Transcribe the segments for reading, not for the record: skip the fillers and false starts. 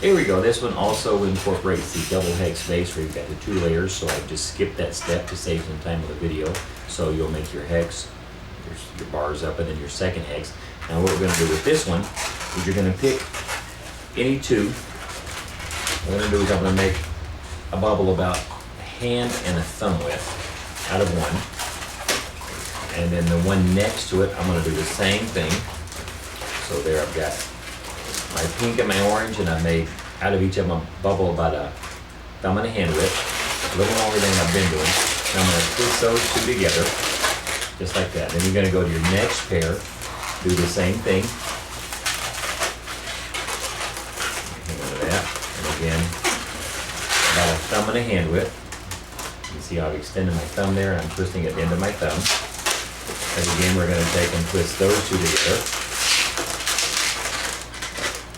Here we go. This one also incorporates the double hex base where you've got the 2 layers, so I just skipped that step to save some time on the video. So you'll make your hex, your bars up, and then your second hex. Now what we're going to do with this one is you're going to pick any 2. What I'm going to do is I'm going to make a bubble about a hand and a thumb width out of one. And then the one next to it, I'm going to do the same thing. So there I've got my pink and my orange, and I made out of each of them a bubble about a thumb and a hand width. A little longer than I've been doing. And I'm going to twist those 2 together, just like that. Then you're going to go to your next pair, do the same thing. Hang on to that. And again, about a thumb and a hand width. You can see how I've extended my thumb there, and I'm twisting at the end of my thumb. And again, we're going to take and twist those 2 together.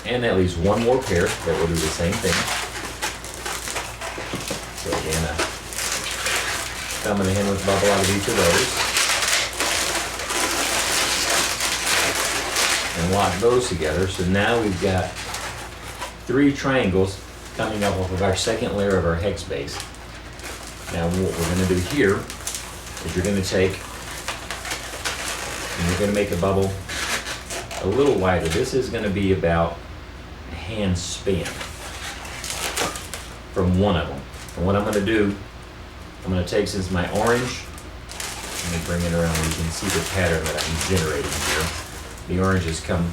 And that leaves one more pair that will do the same thing. So again, a thumb and a hand width bubble out of each of those. And lock those together. So now we've got 3 triangles coming up off of our second layer of our hex base. Now what we're going to do here is you're going to take and you're going to make a bubble a little wider. This is going to be about a hand span from one of them. And what I'm going to do, I'm going to take, since my orange, let me bring it around where you can see the pattern that I'm generating here. The oranges come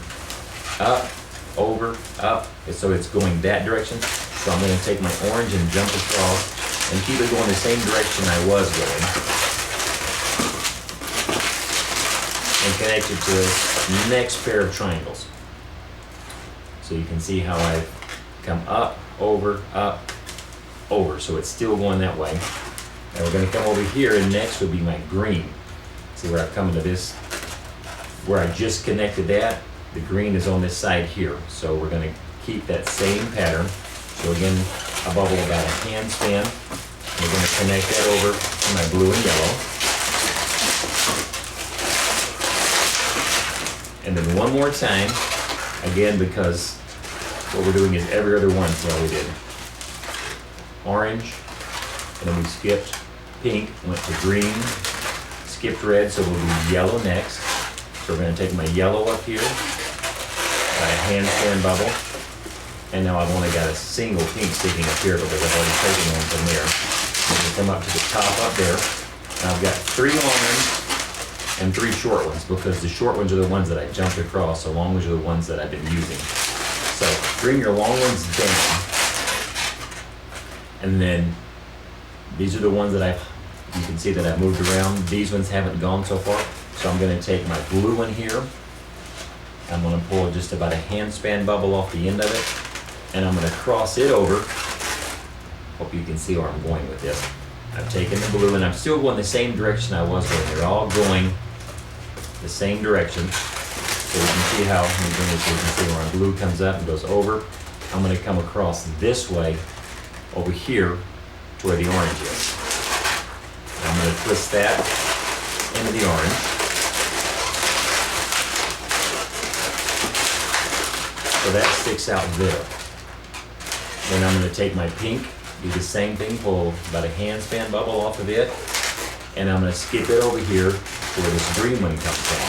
up, over, up, so it's going that direction. So I'm going to take my orange and jump across and keep it going the same direction I was going, and connect it to the next pair of triangles. So you can see how I've come up, over, so it's still going that way. And we're going to come over here, and next would be my green. See where I've come into this, where I just connected that, the green is on this side here. So we're going to keep that same pattern. So again, a bubble about a hand span. We're going to connect that over to my blue and yellow. And then one more time, again, because what we're doing is every other one. So we did orange, and then we skipped pink, went to green, skipped red, so we'll do yellow next. So we're going to take my yellow up here, my handstand bubble, and now I've only got a single pink sticking up here because I've already taken one from there. I'm going to come up to the top up there, and I've got 3 long ones and 3 short ones, because the short ones are the ones that I jumped across, the long ones are the ones that I've been using. So bring your long ones down, and then these are the ones that you can see that I've moved around. These ones haven't gone so far. So I'm going to take my blue one here. I'm going to pull just about a handspan bubble off the end of it, and I'm going to cross it over. Hope you can see where I'm going with this. I've taken the blue, and I'm still going the same direction I was going. They're all going the same direction. So you can see how, let me bring this so you can see where my blue comes up and goes over. I'm going to come across this way over here to where the orange is. I'm going to twist that into the orange. So that sticks out there. Then I'm going to take my pink, do the same thing, pull about a handspan bubble off of it, and I'm going to skip it over here to where this green one comes from,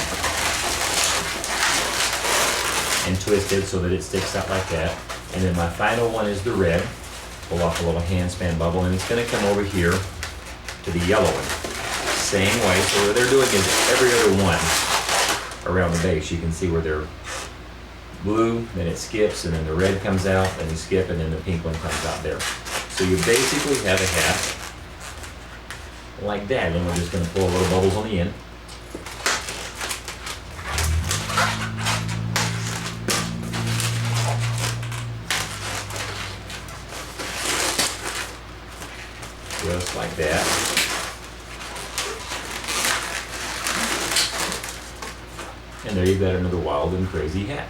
and twist it so that it sticks out like that. And then my final one is the red. Pull off a little handspan bubble, and it's going to come over here to the yellow one. Same way. So what they're doing is every other one around the base. You can see where they're blue, then it skips, and then the red comes out, then you skip, and then the pink one comes out there. So you basically have a hat like that. And we're just going to pull little bubbles on the end. Just like that. And there you've got another wild and crazy hat.